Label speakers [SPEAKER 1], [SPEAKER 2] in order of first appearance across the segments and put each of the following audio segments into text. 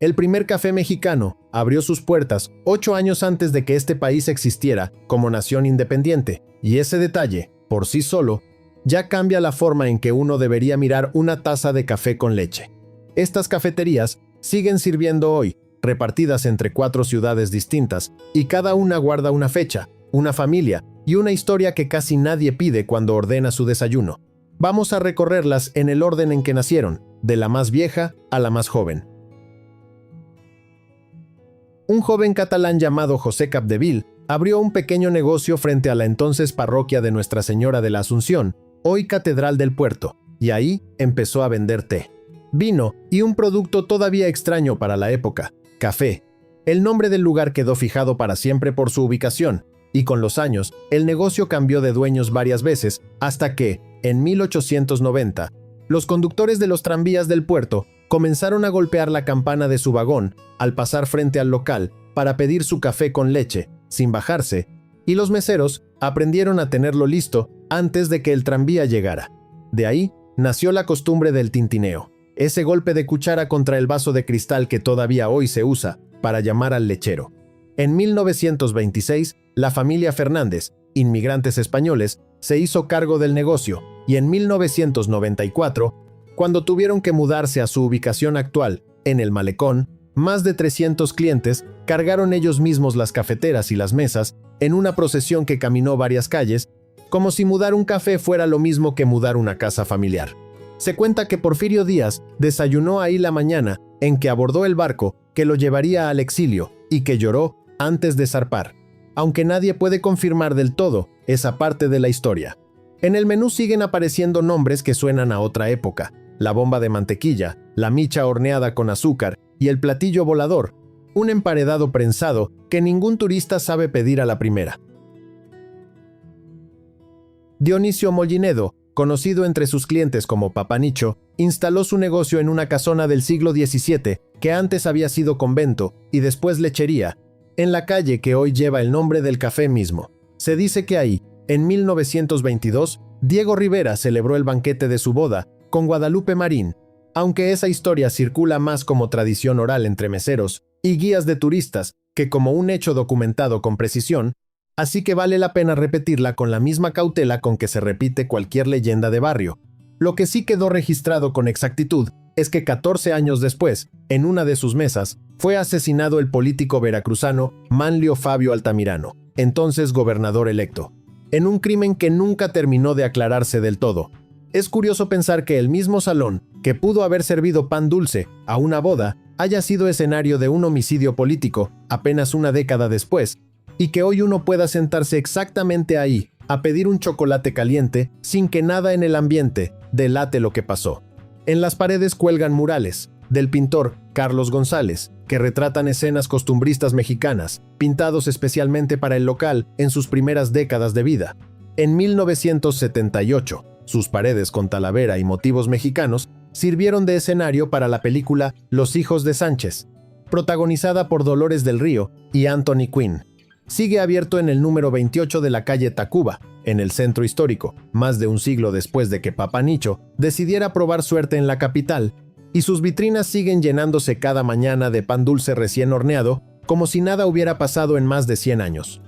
[SPEAKER 1] El primer café mexicano abrió sus puertas 8 años antes de que este país existiera como nación independiente, y ese detalle, por sí solo, ya cambia la forma en que uno debería mirar una taza de café con leche. Estas cafeterías siguen sirviendo hoy, repartidas entre 4 ciudades distintas, y cada una guarda una fecha, una familia y una historia que casi nadie pide cuando ordena su desayuno. Vamos a recorrerlas en el orden en que nacieron, de la más vieja a la más joven. Un joven catalán llamado José Capdeville abrió un pequeño negocio frente a la entonces parroquia de Nuestra Señora de la Asunción, hoy Catedral del Puerto, y ahí empezó a vender té, vino y un producto todavía extraño para la época, café. El nombre del lugar quedó fijado para siempre por su ubicación, y con los años, el negocio cambió de dueños varias veces, hasta que, en 1890, los conductores de los tranvías del puerto comenzaron a golpear la campana de su vagón al pasar frente al local para pedir su café con leche, sin bajarse, y los meseros aprendieron a tenerlo listo antes de que el tranvía llegara. De ahí nació la costumbre del tintineo, ese golpe de cuchara contra el vaso de cristal que todavía hoy se usa para llamar al lechero. En 1926, la familia Fernández, inmigrantes españoles, se hizo cargo del negocio, y en 1994, cuando tuvieron que mudarse a su ubicación actual, en el Malecón, más de 300 clientes cargaron ellos mismos las cafeteras y las mesas en una procesión que caminó varias calles, como si mudar un café fuera lo mismo que mudar una casa familiar. Se cuenta que Porfirio Díaz desayunó ahí la mañana en que abordó el barco que lo llevaría al exilio y que lloró antes de zarpar, aunque nadie puede confirmar del todo esa parte de la historia. En el menú siguen apareciendo nombres que suenan a otra época: la bomba de mantequilla, la micha horneada con azúcar y el platillo volador, un emparedado prensado que ningún turista sabe pedir a la primera. Dionisio Mollinedo, conocido entre sus clientes como Papá Nicho, instaló su negocio en una casona del siglo XVII que antes había sido convento y después lechería, en la calle que hoy lleva el nombre del café mismo. Se dice que ahí, en 1922, Diego Rivera celebró el banquete de su boda con Guadalupe Marín, aunque esa historia circula más como tradición oral entre meseros y guías de turistas que como un hecho documentado con precisión, así que vale la pena repetirla con la misma cautela con que se repite cualquier leyenda de barrio. Lo que sí quedó registrado con exactitud es que 14 años después, en una de sus mesas, fue asesinado el político veracruzano Manlio Fabio Altamirano, entonces gobernador electo, en un crimen que nunca terminó de aclararse del todo. Es curioso pensar que el mismo salón que pudo haber servido pan dulce a una boda haya sido escenario de un homicidio político apenas una década después, y que hoy uno pueda sentarse exactamente ahí a pedir un chocolate caliente sin que nada en el ambiente delate lo que pasó. En las paredes cuelgan murales del pintor Carlos González, que retratan escenas costumbristas mexicanas, pintados especialmente para el local en sus primeras décadas de vida. En 1978, sus paredes con talavera y motivos mexicanos sirvieron de escenario para la película Los hijos de Sánchez, protagonizada por Dolores del Río y Anthony Quinn. Sigue abierto en el número 28 de la calle Tacuba, en el centro histórico, más de un siglo después de que Papá Nicho decidiera probar suerte en la capital, y sus vitrinas siguen llenándose cada mañana de pan dulce recién horneado, como si nada hubiera pasado en más de 100 años.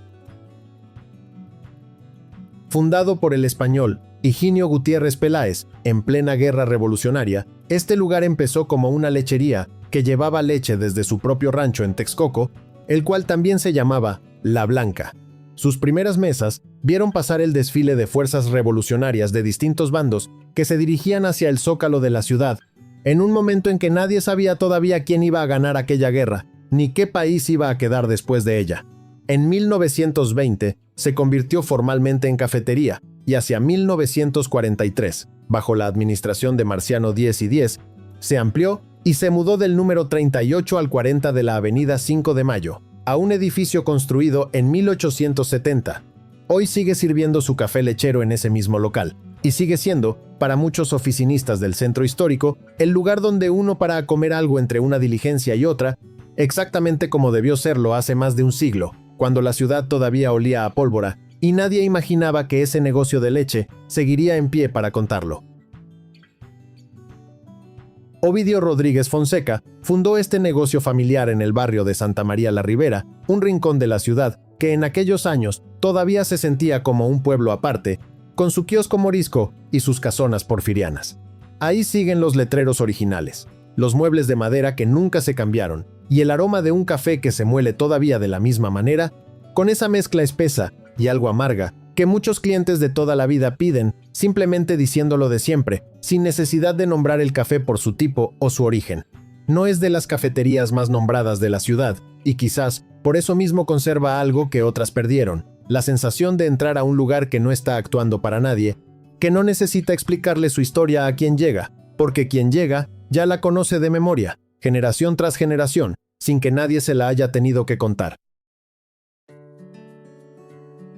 [SPEAKER 1] Fundado por el español Higinio Gutiérrez Peláez en plena guerra revolucionaria, este lugar empezó como una lechería que llevaba leche desde su propio rancho en Texcoco, el cual también se llamaba La Blanca. Sus primeras mesas vieron pasar el desfile de fuerzas revolucionarias de distintos bandos que se dirigían hacia el zócalo de la ciudad, en un momento en que nadie sabía todavía quién iba a ganar aquella guerra, ni qué país iba a quedar después de ella. En 1920 se convirtió formalmente en cafetería, y hacia 1943, bajo la administración de Marciano Díez y Díez, se amplió y se mudó del número 38 al 40 de la avenida 5 de Mayo, a un edificio construido en 1870. Hoy sigue sirviendo su café lechero en ese mismo local, y sigue siendo, para muchos oficinistas del centro histórico, el lugar donde uno para a comer algo entre una diligencia y otra, exactamente como debió serlo hace más de un siglo, cuando la ciudad todavía olía a pólvora, y nadie imaginaba que ese negocio de leche seguiría en pie para contarlo. Ovidio Rodríguez Fonseca fundó este negocio familiar en el barrio de Santa María la Ribera, un rincón de la ciudad que en aquellos años todavía se sentía como un pueblo aparte, con su kiosco morisco y sus casonas porfirianas. Ahí siguen los letreros originales, los muebles de madera que nunca se cambiaron, y el aroma de un café que se muele todavía de la misma manera, con esa mezcla espesa y algo amarga que muchos clientes de toda la vida piden, simplemente diciéndolo de siempre, sin necesidad de nombrar el café por su tipo o su origen. No es de las cafeterías más nombradas de la ciudad, y quizás por eso mismo conserva algo que otras perdieron, la sensación de entrar a un lugar que no está actuando para nadie, que no necesita explicarle su historia a quien llega, porque quien llega ya la conoce de memoria, generación tras generación, sin que nadie se la haya tenido que contar.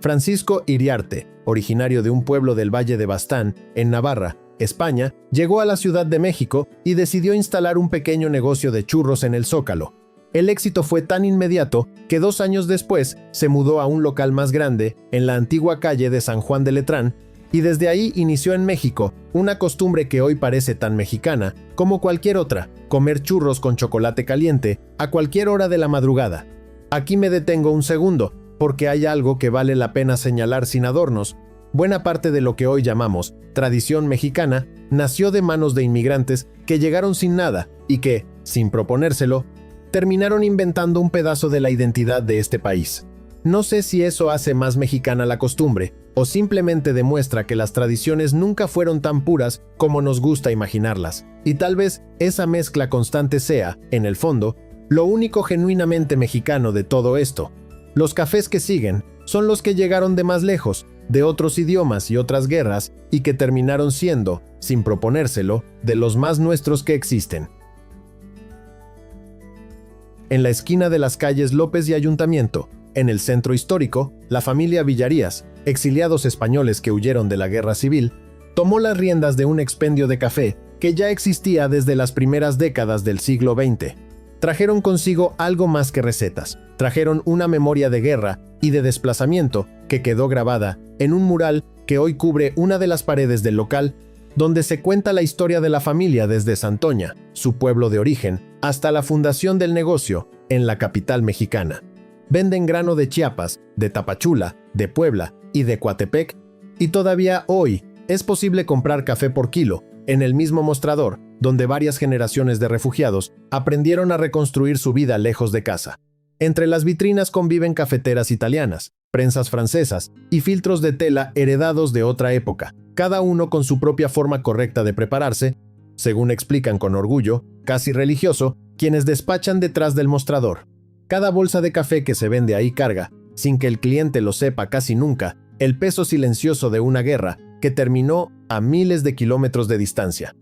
[SPEAKER 1] Francisco Iriarte, originario de un pueblo del Valle de Baztán, en Navarra, España, llegó a la Ciudad de México y decidió instalar un pequeño negocio de churros en el Zócalo. El éxito fue tan inmediato que 2 años después se mudó a un local más grande en la antigua calle de San Juan de Letrán, y desde ahí inició en México una costumbre que hoy parece tan mexicana como cualquier otra: comer churros con chocolate caliente a cualquier hora de la madrugada. Aquí me detengo un segundo, porque hay algo que vale la pena señalar sin adornos. Buena parte de lo que hoy llamamos tradición mexicana nació de manos de inmigrantes que llegaron sin nada y que, sin proponérselo, terminaron inventando un pedazo de la identidad de este país. No sé si eso hace más mexicana la costumbre, o simplemente demuestra que las tradiciones nunca fueron tan puras como nos gusta imaginarlas, y tal vez esa mezcla constante sea, en el fondo, lo único genuinamente mexicano de todo esto. Los cafés que siguen son los que llegaron de más lejos, de otros idiomas y otras guerras, y que terminaron siendo, sin proponérselo, de los más nuestros que existen. En la esquina de las calles López y Ayuntamiento, en el centro histórico, la familia Villarías, exiliados españoles que huyeron de la guerra civil, tomó las riendas de un expendio de café que ya existía desde las primeras décadas del siglo XX. Trajeron consigo algo más que recetas, trajeron una memoria de guerra y de desplazamiento que quedó grabada en un mural que hoy cubre una de las paredes del local, donde se cuenta la historia de la familia desde Santoña, su pueblo de origen, hasta la fundación del negocio en la capital mexicana. Venden grano de Chiapas, de Tapachula, de Puebla y de Coatepec, y todavía hoy es posible comprar café por kilo en el mismo mostrador donde varias generaciones de refugiados aprendieron a reconstruir su vida lejos de casa. Entre las vitrinas conviven cafeteras italianas, prensas francesas y filtros de tela heredados de otra época, cada uno con su propia forma correcta de prepararse, según explican con orgullo, casi religioso, quienes despachan detrás del mostrador. Cada bolsa de café que se vende ahí carga, sin que el cliente lo sepa casi nunca, el peso silencioso de una guerra que terminó a miles de kilómetros de distancia.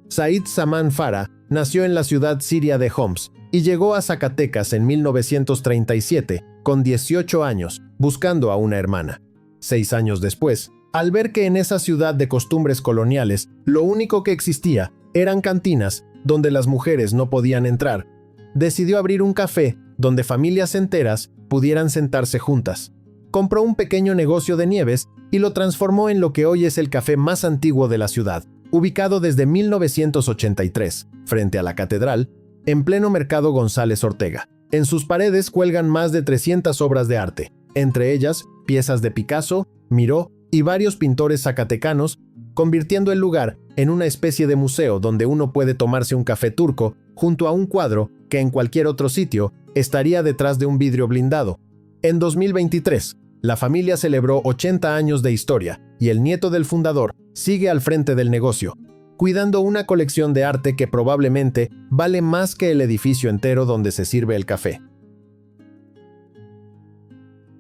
[SPEAKER 1] Said Saman Farah nació en la ciudad siria de Homs y llegó a Zacatecas en 1937, con 18 años, buscando a una hermana. 6 años después, al ver que en esa ciudad de costumbres coloniales lo único que existía eran cantinas donde las mujeres no podían entrar, decidió abrir un café donde familias enteras pudieran sentarse juntas. Compró un pequeño negocio de nieves y lo transformó en lo que hoy es el café más antiguo de la ciudad, ubicado desde 1983, frente a la catedral, en pleno Mercado González Ortega. En sus paredes cuelgan más de 300 obras de arte, entre ellas piezas de Picasso, Miró y varios pintores zacatecanos, convirtiendo el lugar en una especie de museo donde uno puede tomarse un café turco junto a un cuadro que en cualquier otro sitio estaría detrás de un vidrio blindado. En 2023, la familia celebró 80 años de historia y el nieto del fundador sigue al frente del negocio, cuidando una colección de arte que probablemente vale más que el edificio entero donde se sirve el café.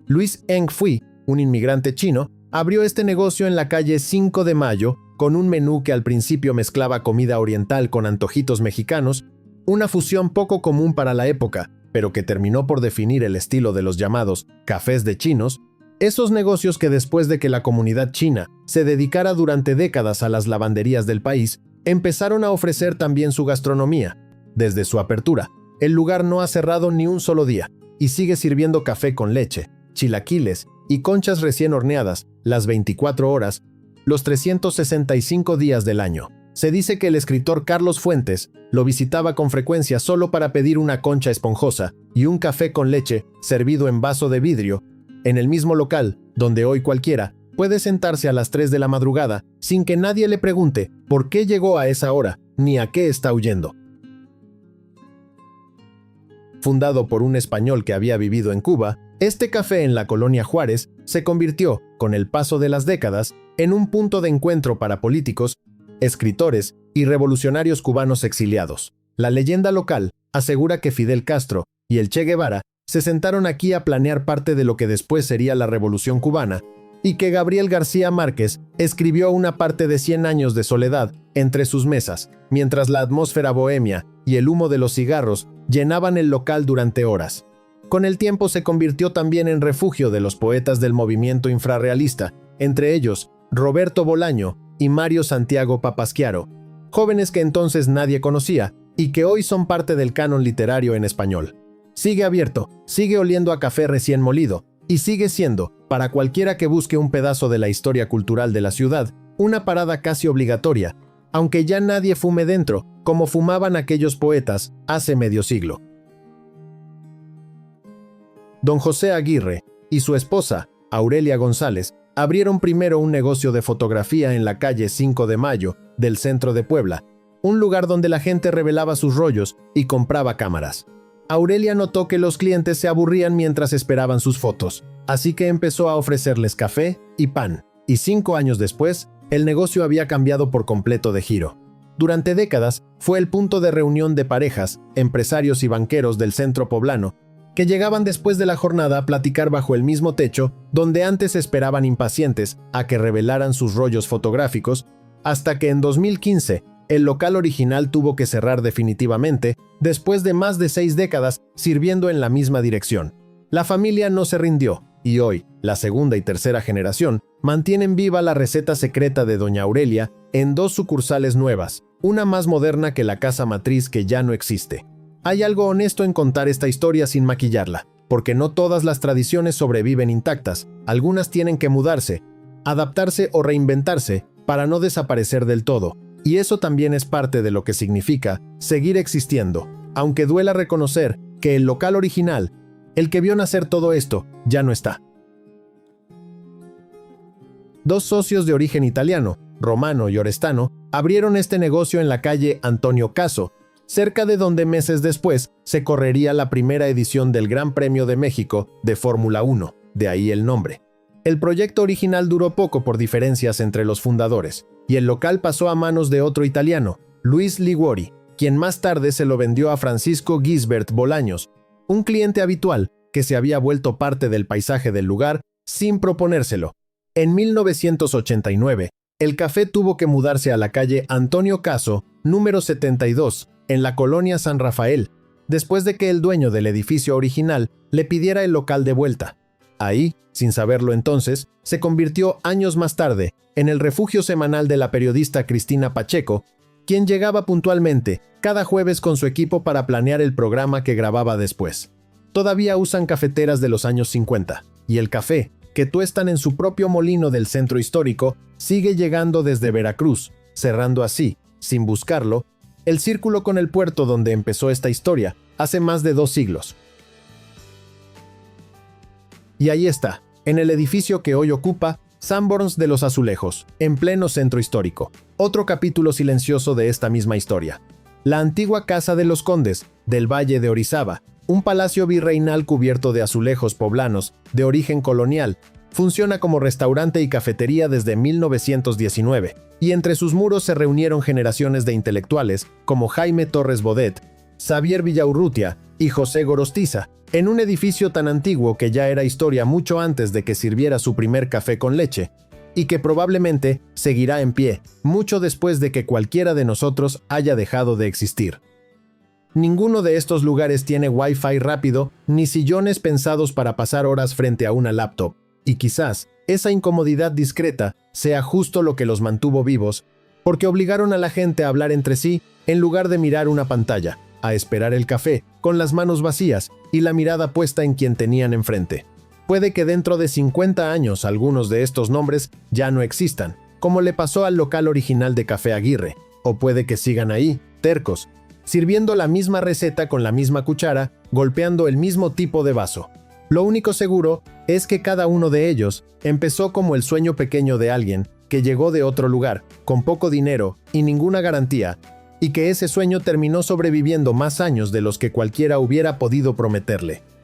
[SPEAKER 1] Luis Eng Fui, un inmigrante chino, abrió este negocio en la calle 5 de Mayo con un menú que al principio mezclaba comida oriental con antojitos mexicanos, una fusión poco común para la época, pero que terminó por definir el estilo de los llamados cafés de chinos, esos negocios que después de que la comunidad china se dedicara durante décadas a las lavanderías del país, empezaron a ofrecer también su gastronomía. Desde su apertura, el lugar no ha cerrado ni un solo día y sigue sirviendo café con leche, chilaquiles y conchas recién horneadas las 24 horas, los 365 días del año. Se dice que el escritor Carlos Fuentes lo visitaba con frecuencia solo para pedir una concha esponjosa y un café con leche servido en vaso de vidrio, en el mismo local donde hoy cualquiera puede sentarse a las 3 de la madrugada sin que nadie le pregunte por qué llegó a esa hora ni a qué está huyendo. Fundado por un español que había vivido en Cuba, este café en la colonia Juárez se convirtió, con el paso de las décadas, en un punto de encuentro para políticos, escritores y revolucionarios cubanos exiliados. La leyenda local asegura que Fidel Castro y el Che Guevara se sentaron aquí a planear parte de lo que después sería la Revolución Cubana, y que Gabriel García Márquez escribió una parte de 100 años de soledad entre sus mesas, mientras la atmósfera bohemia y el humo de los cigarros llenaban el local durante horas. Con el tiempo se convirtió también en refugio de los poetas del movimiento infrarrealista, entre ellos Roberto Bolaño y Mario Santiago Papasquiaro, jóvenes que entonces nadie conocía y que hoy son parte del canon literario en español. Sigue abierto, sigue oliendo a café recién molido, y sigue siendo, para cualquiera que busque un pedazo de la historia cultural de la ciudad, una parada casi obligatoria, aunque ya nadie fume dentro, como fumaban aquellos poetas hace medio siglo. Don José Aguirre y su esposa, Aurelia González, abrieron primero un negocio de fotografía en la calle 5 de Mayo del centro de Puebla, un lugar donde la gente revelaba sus rollos y compraba cámaras. Aurelia notó que los clientes se aburrían mientras esperaban sus fotos, así que empezó a ofrecerles café y pan, y 5 años después, el negocio había cambiado por completo de giro. Durante décadas, fue el punto de reunión de parejas, empresarios y banqueros del centro poblano, que llegaban después de la jornada a platicar bajo el mismo techo donde antes esperaban impacientes a que revelaran sus rollos fotográficos, hasta que en 2015, el local original tuvo que cerrar definitivamente después de más de 6 décadas sirviendo en la misma dirección. La familia no se rindió y hoy, la segunda y tercera generación, mantienen viva la receta secreta de Doña Aurelia en 2 sucursales nuevas, una más moderna que la casa matriz que ya no existe. Hay algo honesto en contar esta historia sin maquillarla, porque no todas las tradiciones sobreviven intactas, algunas tienen que mudarse, adaptarse o reinventarse para no desaparecer del todo. Y eso también es parte de lo que significa seguir existiendo, aunque duela reconocer que el local original, el que vio nacer todo esto, ya no está. 2 socios de origen italiano, Romano y Orestano, abrieron este negocio en la calle Antonio Caso, cerca de donde meses después se correría la primera edición del Gran Premio de México de Fórmula 1, de ahí el nombre. El proyecto original duró poco por diferencias entre los fundadores, y el local pasó a manos de otro italiano, Luis Liguori, quien más tarde se lo vendió a Francisco Gisbert Bolaños, un cliente habitual que se había vuelto parte del paisaje del lugar sin proponérselo. En 1989, el café tuvo que mudarse a la calle Antonio Caso, número 72, en la colonia San Rafael, después de que el dueño del edificio original le pidiera el local de vuelta. Ahí, sin saberlo entonces, se convirtió años más tarde en el refugio semanal de la periodista Cristina Pacheco, quien llegaba puntualmente cada jueves con su equipo para planear el programa que grababa después. Todavía usan cafeteras de los años 50, y el café, que tuestan en su propio molino del centro histórico, sigue llegando desde Veracruz, cerrando así, sin buscarlo, el círculo con el puerto donde empezó esta historia, hace más de 2 siglos. Y ahí está, en el edificio que hoy ocupa Sanborns de los Azulejos, en pleno centro histórico. Otro capítulo silencioso de esta misma historia. La antigua Casa de los Condes, del Valle de Orizaba, un palacio virreinal cubierto de azulejos poblanos, de origen colonial, funciona como restaurante y cafetería desde 1919, y entre sus muros se reunieron generaciones de intelectuales como Jaime Torres Bodet, Xavier Villaurrutia y José Gorostiza, en un edificio tan antiguo que ya era historia mucho antes de que sirviera su primer café con leche, y que probablemente seguirá en pie, mucho después de que cualquiera de nosotros haya dejado de existir. Ninguno de estos lugares tiene Wi-Fi rápido ni sillones pensados para pasar horas frente a una laptop, y quizás esa incomodidad discreta sea justo lo que los mantuvo vivos, porque obligaron a la gente a hablar entre sí en lugar de mirar una pantalla, a esperar el café, con las manos vacías y la mirada puesta en quien tenían enfrente. Puede que dentro de 50 años algunos de estos nombres ya no existan, como le pasó al local original de Café Aguirre, O puede que sigan ahí, tercos, sirviendo la misma receta con la misma cuchara, golpeando el mismo tipo de vaso. Lo único seguro es que cada uno de ellos empezó como el sueño pequeño de alguien que llegó de otro lugar, con poco dinero y ninguna garantía, y que ese sueño terminó sobreviviendo más años de los que cualquiera hubiera podido prometerle.